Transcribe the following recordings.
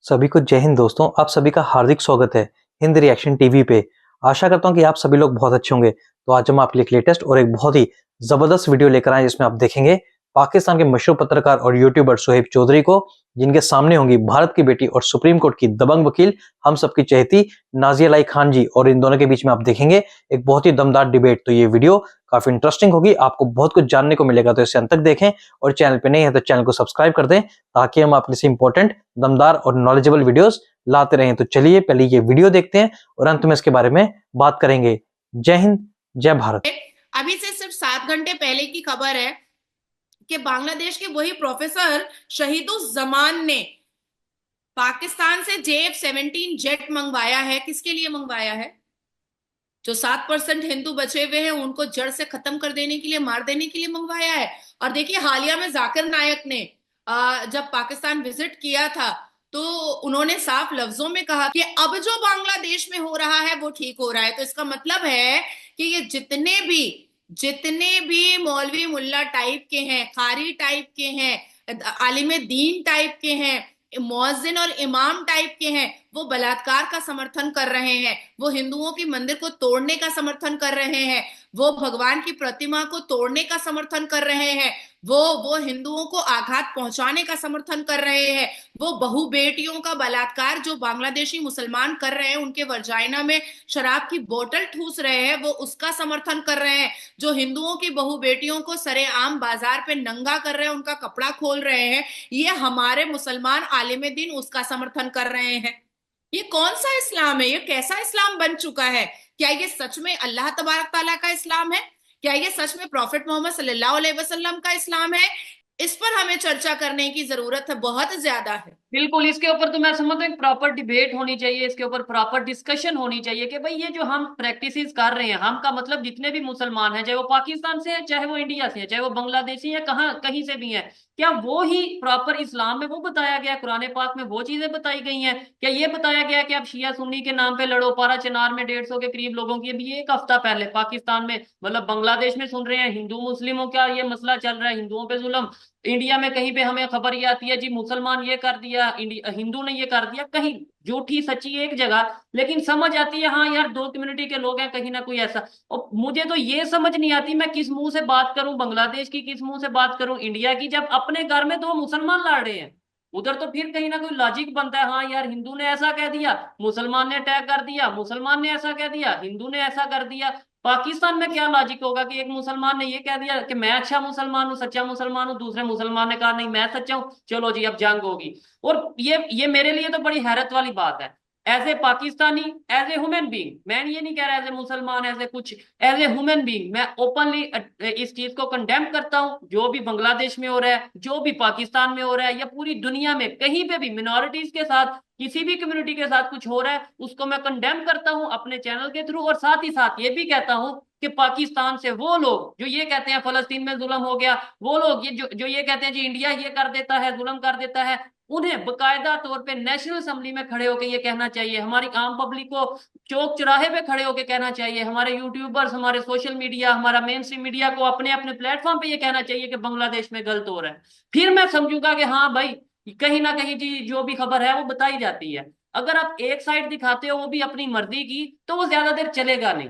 सभी को जय हिंद दोस्तों। आप सभी का हार्दिक स्वागत है हिंद रिएक्शन टीवी पे। आशा करता हूं कि आप सभी लोग बहुत अच्छे होंगे। तो आज हम आपके लिए एक लेटेस्ट और एक बहुत ही जबरदस्त वीडियो लेकर आए जिसमें आप देखेंगे पाकिस्तान के मशहूर पत्रकार और यूट्यूबर शोएब चौधरी को, जिनके सामने होंगी भारत की बेटी और सुप्रीम कोर्ट की दबंग वकील हम सबकी चहेती नाजिया लाई खान जी, और इन दोनों के बीच में आप देखेंगे एक बहुत ही दमदार डिबेट। तो ये वीडियो काफी इंटरेस्टिंग होगी, आपको बहुत कुछ जानने को मिलेगा। तो इसे अंत तक देखें और चैनल पे नहीं है तो चैनल को सब्सक्राइब कर दें ताकि हम आपके लिए इंपॉर्टेंट, दमदार और नॉलेजेबल वीडियोस लाते रहें। तो चलिए पहले ये वीडियो देखते हैं और अंत में इसके बारे में बात करेंगे। जय हिंद, जय भारत। अभी से सिर्फ 7 घंटे पहले की खबर है कि बांग्लादेश के वही प्रोफेसर शहीदुज़्ज़मान ने पाकिस्तान से JF-17 जेट मंगवाया है। किसके लिए मंगवाया है? जो 7% हिंदू बचे हुए हैं उनको जड़ से खत्म कर देने के लिए, मार देने के लिए मंगवाया है। और देखिए, हालिया में जाकिर नायक ने जब पाकिस्तान विजिट किया था तो उन्होंने साफ लफ्जों में कहा कि अब जो बांग्लादेश में हो रहा है वो ठीक हो रहा है। तो इसका मतलब है कि ये जितने भी मौलवी मुल्ला टाइप के हैं, खारी टाइप के हैं, आलिम दीन टाइप के हैं, मुअज्जिन और इमाम टाइप के हैं, वो बलात्कार का समर्थन कर रहे हैं, वो हिंदुओं की मंदिर को तोड़ने का समर्थन कर रहे हैं, वो भगवान की प्रतिमा को तोड़ने का समर्थन कर रहे हैं, वो हिंदुओं को आघात पहुंचाने का समर्थन कर रहे हैं, वो बहु बेटियों का बलात्कार जो बांग्लादेशी मुसलमान कर रहे हैं, उनके वर्जाइना में शराब की बोतल ठूस रहे हैं, वो उसका समर्थन कर रहे हैं, जो हिंदुओं की बहु बेटियों को सरेआम बाजार पे नंगा कर रहे हैं, उनका कपड़ा खोल रहे हैं, ये हमारे मुसलमान आलिम दीन उसका समर्थन कर रहे हैं। ये कौन सा इस्लाम है? ये कैसा इस्लाम बन चुका है? क्या ये सच में अल्लाह तबारक ताला का इस्लाम है? क्या ये सच में प्रॉफिट मोहम्मद सल्लल्लाहु अलैहि वसल्लम का इस्लाम है? इस पर हमें चर्चा करने की जरूरत है, बहुत ज्यादा है। बिल्कुल, इसके ऊपर तो मैं समझता हूँ प्रॉपर डिबेट होनी चाहिए, इसके ऊपर प्रॉपर डिस्कशन होनी चाहिए कि भाई ये जो हम प्रैक्टिसेस कर रहे हैं, हम का मतलब जितने भी मुसलमान हैं, चाहे वो पाकिस्तान से है, चाहे वो इंडिया से है, चाहे वो बांग्लादेशी है, कहाँ कहीं से भी है, क्या वो ही प्रॉपर इस्लाम में वो बताया गया, कुरान पाक में वो चीजें बताई गई हैं? क्या ये बताया गया कि आप शिया सुन्नी के नाम पे लड़ो? पारा चिनार में 150 के करीब लोगों की अभी एक हफ्ता पहले पाकिस्तान में, मतलब बांग्लादेश में सुन रहे हैं हिंदू मुस्लिमों का ये मसला चल रहा है, हिंदुओं पे जुल्म। इंडिया में कहीं पे हमें खबर ये आती है जी मुसलमान ये कर दिया, हिंदू ने ये कर दिया, कहीं झूठी सच्ची एक जगह, लेकिन समझ आती है हाँ यार दो कम्युनिटी के लोग हैं, कहीं ना कोई ऐसा। और मुझे तो ये समझ नहीं आती मैं किस मुंह से बात करूं बांग्लादेश की, किस मुंह से बात करूं इंडिया की, जब अपने घर में दो मुसलमान लड़ रहे हैं। उधर तो फिर कहीं ना कोई लॉजिक बनता है, हाँ यार हिंदू ने ऐसा कह दिया, मुसलमान ने अटैक कर दिया, मुसलमान ने ऐसा कह दिया, हिंदू ने ऐसा कर दिया। पाकिस्तान में क्या लॉजिक होगा कि एक मुसलमान ने ये कह दिया कि मैं अच्छा मुसलमान हूँ, सच्चा मुसलमान हूँ, दूसरे मुसलमान ने कहा नहीं मैं सच्चा हूँ, चलो जी अब जंग होगी। और ये मेरे लिए तो बड़ी हैरत वाली बात है। As a Pakistani, as a human being, मैं ये नहीं कह रहा एज ए मुसलमान, एज ए कुछ, एज ए ह्यूमन बींग मैं ओपनली इस चीज को कंडेम करता हूँ। जो भी बांग्लादेश में हो रहा है, जो भी पाकिस्तान में हो रहा है, या पूरी दुनिया में कहीं पे भी मिनोरिटीज के साथ, किसी भी कम्युनिटी के साथ कुछ हो रहा है, उसको मैं कंडेम करता हूं अपने चैनल के थ्रू। और साथ ही साथ ये भी कहता हूं कि पाकिस्तान से वो लोग जो ये कहते हैं फलस्तीन में जुल्म हो गया, वो लोग ये जो ये कहते हैं जी इंडिया ये कर देता है, जुल्म कर देता है, उन्हें बकायदा तौर पे नेशनल असेंबली में खड़े होकर ये कहना चाहिए, हमारी आम पब्लिक को चौक चौराहे पे खड़े होकर कहना चाहिए, हमारे यूट्यूबर्स, हमारे सोशल मीडिया, हमारा मेन स्ट्रीम मीडिया को अपने अपने प्लेटफॉर्म पे ये कहना चाहिए कि बांग्लादेश में गलत हो रहा है। फिर मैं समझूंगा कि हाँ भाई कहीं ना कहीं जी जो भी खबर है वो बताई जाती है। अगर आप एक साइड दिखाते हो वो भी अपनी मर्जी की, तो वो ज्यादा देर चलेगा नहीं।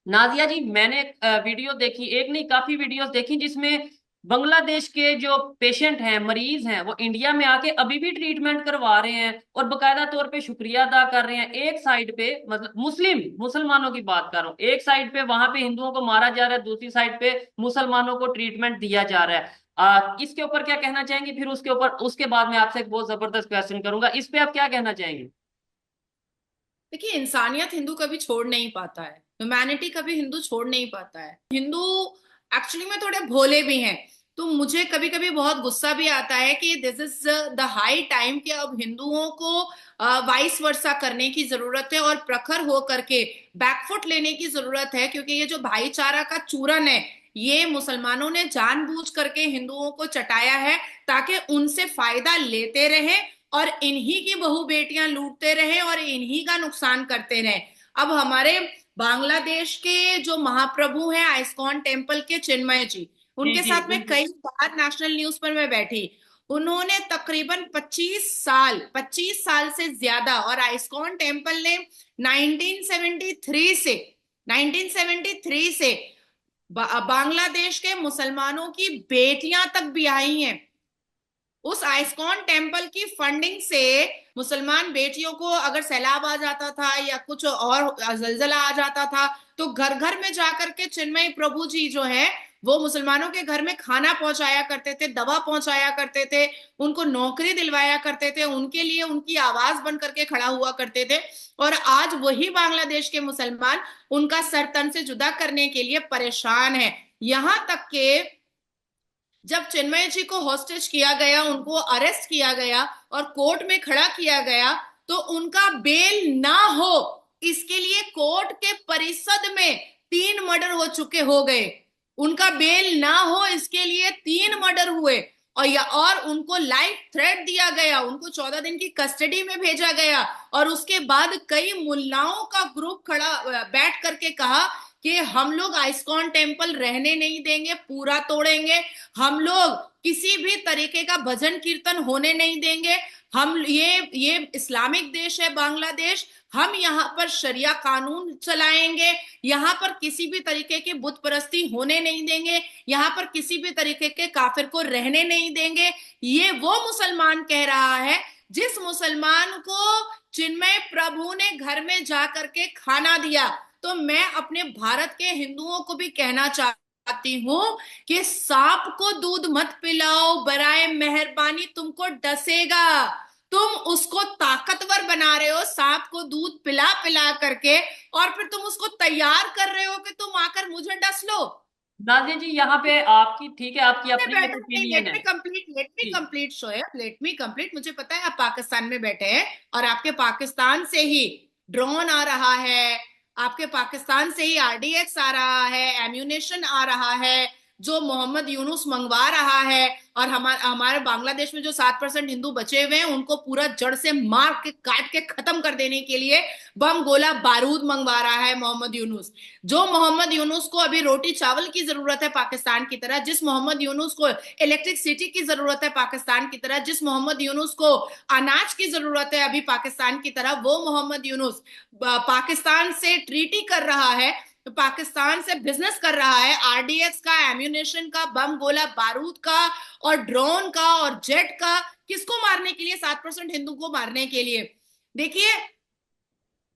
नाजिया जी, मैंने वीडियो देखी, एक नहीं काफी वीडियोस देखी, जिसमें बांग्लादेश के जो पेशेंट हैं, मरीज हैं, वो इंडिया में आके अभी भी ट्रीटमेंट करवा रहे हैं और बकायदा तौर पे शुक्रिया अदा कर रहे हैं। एक साइड पे मतलब मुसलमानों की बात कर रहा हूँ, एक साइड पे वहां पे हिंदुओं को मारा जा रहा है, दूसरी साइड पे मुसलमानों को ट्रीटमेंट दिया जा रहा है। इसके ऊपर क्या कहना चाहेंगे? फिर उसके ऊपर उसके बाद में आपसे एक बहुत जबरदस्त क्वेश्चन करूंगा, इस पे आप क्या कहना चाहेंगे? देखिए, इंसानियत हिंदू कभी छोड़ नहीं पाता है, ह्यूमैनिटी कभी हिंदू छोड़ नहीं पाता है। हिंदू एक्चुअली में थोड़े भोले भी हैं। तो मुझे कभी कभी बहुत गुस्सा भी आता है कि this is the high time कि अब हिंदुओं को वाइस वर्सा करने की जरूरत है और प्रखर हो करके बैकफुट लेने की जरूरत है, क्योंकि ये जो भाईचारा का चूरन है ये मुसलमानों ने जानबूझ करके हिंदुओं को चटाया है ताकि उनसे फायदा लेते रहे और इन्हीं की बहू बेटियां लूटते रहे और इन्हीं का नुकसान करते रहे। अब हमारे बांग्लादेश के जो महाप्रभु हैं आइस्कॉन टेम्पल के चिन्मय जी, जी उनके जी साथ में बिल्कुल। कई बार नेशनल न्यूज पर मैं बैठी। उन्होंने तकरीबन 25 साल से ज्यादा, और आइस्कॉन टेम्पल ने 1973 से बांग्लादेश के मुसलमानों की बेटियां तक भी आई हैं। उस आइस्कॉन टेम्पल की फंडिंग से मुसलमान बेटियों को अगर सैलाब आ जाता था या कुछ और जलजला आ जाता था तो घर घर में जाकर के चिन्मय प्रभु जी जो है वो मुसलमानों के घर में खाना पहुंचाया करते थे, दवा पहुंचाया करते थे, उनको नौकरी दिलवाया करते थे, उनके लिए उनकी आवाज बन करके खड़ा हुआ करते थे। और आज वही बांग्लादेश के मुसलमान उनका सर तन से जुदा करने के लिए परेशान है। यहां तक के जब चिन्मय जी को हॉस्टेज किया गया, उनको अरेस्ट किया गया और कोर्ट में खड़ा किया गया, तो उनका बेल ना हो इसके लिए कोर्ट के परिसर में 3 मर्डर हो गए। उनका बेल ना हो इसके लिए 3 मर्डर हुए, और उनको लाइफ थ्रेट दिया गया, उनको 14 दिन की कस्टडी में भेजा गया। और उसके बाद कई मुल्लाओं का ग्रुप खड़ा बैठ करके कहा कि हम लोग आइस्कॉन टेम्पल रहने नहीं देंगे, पूरा तोड़ेंगे, हम लोग किसी भी तरीके का भजन कीर्तन होने नहीं देंगे, हम ये इस्लामिक देश है बांग्लादेश, हम यहाँ पर शरिया कानून चलाएंगे, यहाँ पर किसी भी तरीके की बुत परस्ती होने नहीं देंगे, यहाँ पर किसी भी तरीके के काफिर को रहने नहीं देंगे। ये वो मुसलमान कह रहा है जिस मुसलमान को चिन्मय प्रभु ने घर में जा करके खाना दिया। तो मैं अपने भारत के हिंदुओं को भी कहना चाहती हूं कि सांप को दूध मत पिलाओ, बराए मेहरबानी तुमको डसेगा। तुम उसको ताकतवर बना रहे हो सांप को दूध पिला पिला करके, और फिर तुम उसको तैयार कर रहे हो कि तुम आकर मुझे डस लो। नाज़िया जी यहाँ पे आपकी ठीक है, आपकी अपनी एक ओपिनियन है। Let me complete. मुझे पता है आप पाकिस्तान में बैठे हैं और आपके पाकिस्तान से ही ड्रोन आ रहा है, आपके पाकिस्तान से ही आरडीएक्स आ रहा है, एम्यूनेशन आ रहा है जो मोहम्मद यूनुस मंगवा रहा है, और हमारे बांग्लादेश में जो 7% हिंदू बचे हुए हैं उनको पूरा जड़ से मार के काट के खत्म कर देने के लिए बम गोला बारूद मंगवा रहा है मोहम्मद यूनुस। जो मोहम्मद यूनुस को अभी रोटी चावल की जरूरत है पाकिस्तान की तरह, जिस मोहम्मद यूनुस को इलेक्ट्रिसिटी की जरूरत है पाकिस्तान की तरह, जिस मोहम्मद यूनुस को अनाज की जरूरत है अभी पाकिस्तान की तरह, वो मोहम्मद यूनुस पाकिस्तान से ट्रीटी कर रहा है, तो पाकिस्तान से बिजनेस कर रहा है, आरडीएक्स का, एम्यूनेशन का, बम गोला बारूद का और ड्रोन का और जेट का। किसको मारने के लिए? 7% हिंदू को मारने के लिए। देखिए,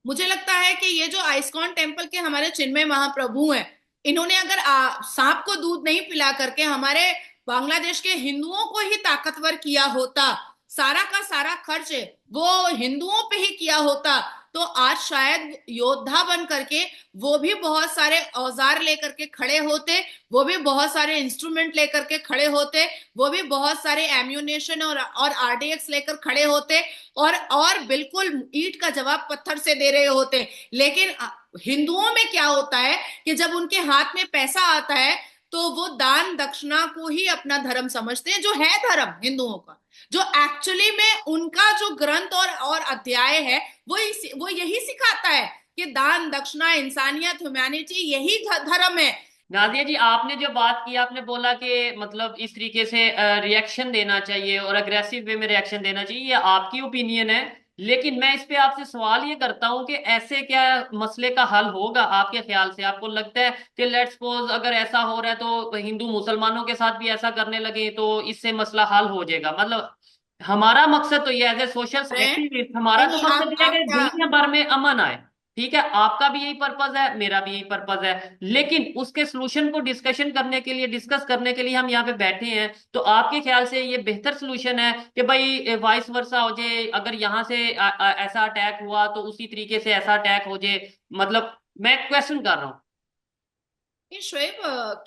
मुझे लगता है कि ये जो आइस्कॉन टेम्पल के हमारे चिन्मय महाप्रभु हैं, इन्होंने अगर सांप को दूध नहीं पिला करके हमारे बांग्लादेश के हिंदुओं को ही ताकतवर किया होता, सारा का सारा खर्च वो हिंदुओं पे ही किया होता, तो आज शायद योद्धा बन करके वो भी बहुत सारे औजार लेकर के खड़े होते, वो भी बहुत सारे इंस्ट्रूमेंट लेकर के खड़े होते, वो भी बहुत सारे एम्यूनेशन और आरडीएक्स लेकर खड़े होते, और बिल्कुल ईंट का जवाब पत्थर से दे रहे होते। लेकिन हिंदुओं में क्या होता है कि जब उनके हाथ में पैसा आता है तो वो दान दक्षिणा को ही अपना धर्म समझते हैं, जो है धर्म हिंदुओं का, जो एक्चुअली में उनका जो ग्रंथ और अध्याय है वो यही सिखाता है कि दान दक्षिणा, इंसानियत, ह्यूमैनिटी, यही धर्म है। नाज़िया जी आपने जो बात की, आपने बोला कि मतलब इस तरीके से रिएक्शन देना चाहिए और अग्रेसिव वे में रिएक्शन देना चाहिए, ये आपकी ओपिनियन है, लेकिन मैं इस पे आपसे सवाल ये करता हूँ कि ऐसे क्या मसले का हल होगा आपके ख्याल से? आपको लगता है कि लेट्स सपोज अगर ऐसा हो रहा है तो हिंदू मुसलमानों के साथ भी ऐसा करने लगे तो इससे मसला हल हो जाएगा? मतलब हमारा मकसद तो ये एज ए सोशल एक्टिविस्ट, हमारा तो मकसद ये है कि दुनिया भर में अमन आए। ठीक है, आपका भी यही पर्पज है, मेरा भी यही पर्पज है, लेकिन उसके सोल्यूशन को डिस्कस करने के लिए हम यहाँ पे बैठे हैं। तो आपके ख्याल से ये बेहतर सोल्यूशन है कि भाई वाइस वर्सा हो जाए, अगर यहाँ से ऐसा अटैक हुआ तो उसी तरीके से ऐसा अटैक हो जाए? मतलब मैं क्वेश्चन कर रहा हूँ। ये शोएब,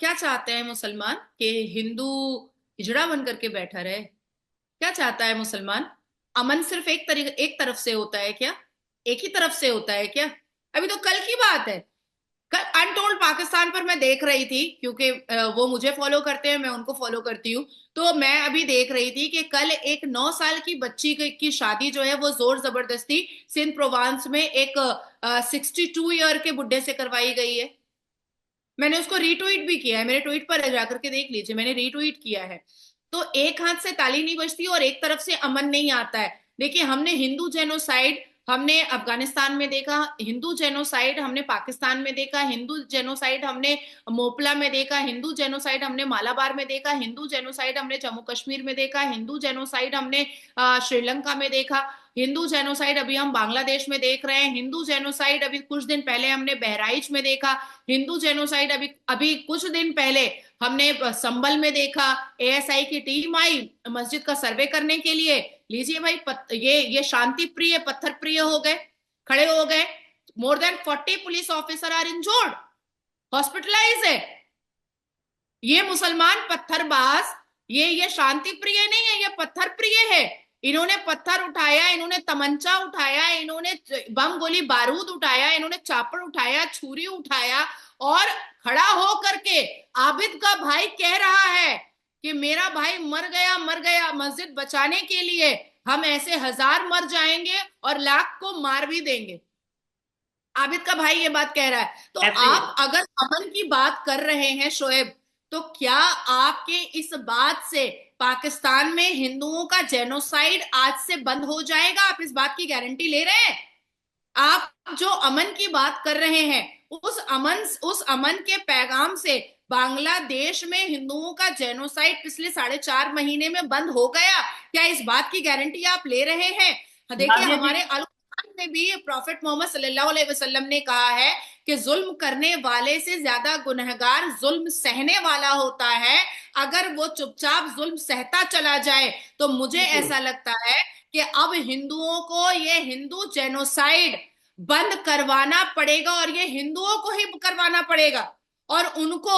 क्या चाहते हैं मुसलमान कि हिंदू हिजड़ा बन करके बैठा रहे? क्या चाहता है मुसलमान? अमन सिर्फ एक तरफ से होता है क्या? एक ही तरफ से होता है क्या? अभी तो कल की बात है, कल अनटोल्ड पाकिस्तान पर मैं देख रही थी, क्योंकि वो मुझे फॉलो करते हैं, मैं उनको फॉलो करती हूँ, तो मैं अभी देख रही थी कि कल एक 9 साल की बच्ची की शादी जो है वो जोर जबरदस्ती सिंध प्रोवांस में एक 62 ईयर के बुढ़े से करवाई गई है। मैंने उसको रीट्वीट भी किया है, मेरे ट्वीट पर जाकर के देख लीजिए, मैंने रीट्वीट किया है। तो एक हाथ से ताली नहीं बजती और एक तरफ से अमन नहीं आता है। देखिए, हमने हिंदू जेनोसाइड हमने अफगानिस्तान में देखा, हिंदू जेनोसाइड हमने पाकिस्तान में देखा, हिंदू जेनोसाइड हमने मोपला में देखा, हिंदू जेनोसाइड हमने मालाबार में देखा, हिंदू जेनोसाइड हमने जम्मू कश्मीर में देखा, हिंदू जेनोसाइड हमने श्रीलंका में देखा, हिंदू जेनोसाइड अभी हम बांग्लादेश में देख रहे हैं, हिंदू जेनोसाइड अभी कुछ दिन पहले हमने बहराइच में देखा, हिंदू जेनोसाइड अभी अभी कुछ दिन पहले हमने संभल में देखा। एएसआई की टीम आई मस्जिद का सर्वे करने के लिए। लीजिए भाई, ये शांति प्रिय पत्थर प्रिय हो गए, खड़े हो गए। More than 40 police officer are injured, hospitalize है। ये मुसलमान पत्थरबाज, ये शांति प्रिय नहीं है, ये पत्थर प्रिय है। इन्होंने पत्थर उठाया, इन्होंने तमंचा उठाया, इन्होंने बम गोली बारूद उठाया, इन्होंने चापड़ उठाया, छुरी उठाया और खड़ा हो करके आबिद का भाई कह रहा है कि मेरा भाई मर गया मस्जिद बचाने के लिए, हम ऐसे 1000 मर जाएंगे और लाख को मार भी देंगे। आबिद का भाई ये बात कह रहा है। तो आप अगर अमन की बात कर रहे हैं शोएब, तो क्या आपके इस बात से पाकिस्तान में हिंदुओं का जेनोसाइड आज से बंद हो जाएगा? आप इस बात की गारंटी ले रहे हैं? आप जो अमन की बात कर रहे हैं, उस अमन के पैगाम से बांग्लादेश में हिंदुओं का जेनोसाइड पिछले 4.5 महीने में बंद हो गया? क्या इस बात की गारंटी आप ले रहे हैं? देखिए, हमारे अल कुरान में भी प्रॉफेट मोहम्मद सल्लल्लाहु अलैहि वसल्लम ने कहा है कि जुल्म करने वाले से ज्यादा गुनहगार जुल्म सहने वाला होता है। अगर वो चुपचाप जुल्म सहता चला जाए तो मुझे ऐसा लगता है कि अब हिंदुओं को ये हिंदू जेनोसाइड बंद करवाना पड़ेगा और ये हिंदुओं को ही करवाना पड़ेगा और उनको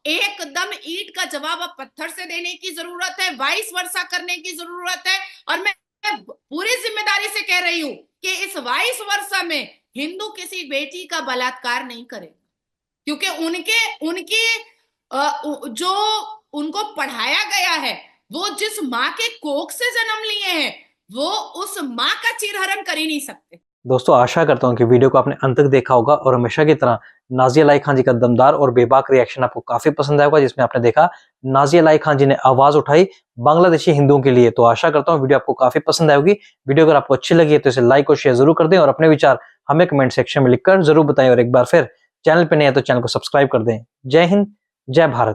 एकदम ईंट का जवाब अब पत्थर से देने की जरूरत है, वाइस वर्सा करने की जरूरत है। और मैं पूरी जिम्मेदारी से कह रही हूं कि इस वाइस वर्सा में हिंदू किसी बेटी का बलात्कार नहीं करेगा, क्योंकि उनके जो उनको पढ़ाया गया है, वो जिस माँ के कोख से जन्म लिए हैं, वो उस माँ का चीरहरण कर ही नहीं सकते। दोस्तों, आशा करता हूं कि वीडियो को आपने अंत तक देखा होगा और हमेशा की तरह नाज़िया अलाई खान जी का दमदार और बेबाक रिएक्शन आपको काफी पसंद आया होगा, जिसमें आपने देखा नाज़िया अलाई खान जी ने आवाज उठाई बांग्लादेशी हिंदुओं के लिए। तो आशा करता हूं वीडियो आपको काफी पसंद आई होगी। वीडियो अगर आपको अच्छी लगी है तो इसे लाइक और शेयर जरूर कर दें और अपने विचार हमें कमेंट सेक्शन में लिखकर जरूर बताएं। और एक बार फिर चैनल पर नए हैं तो चैनल को सब्सक्राइब कर दें। जय हिंद, जय भारत।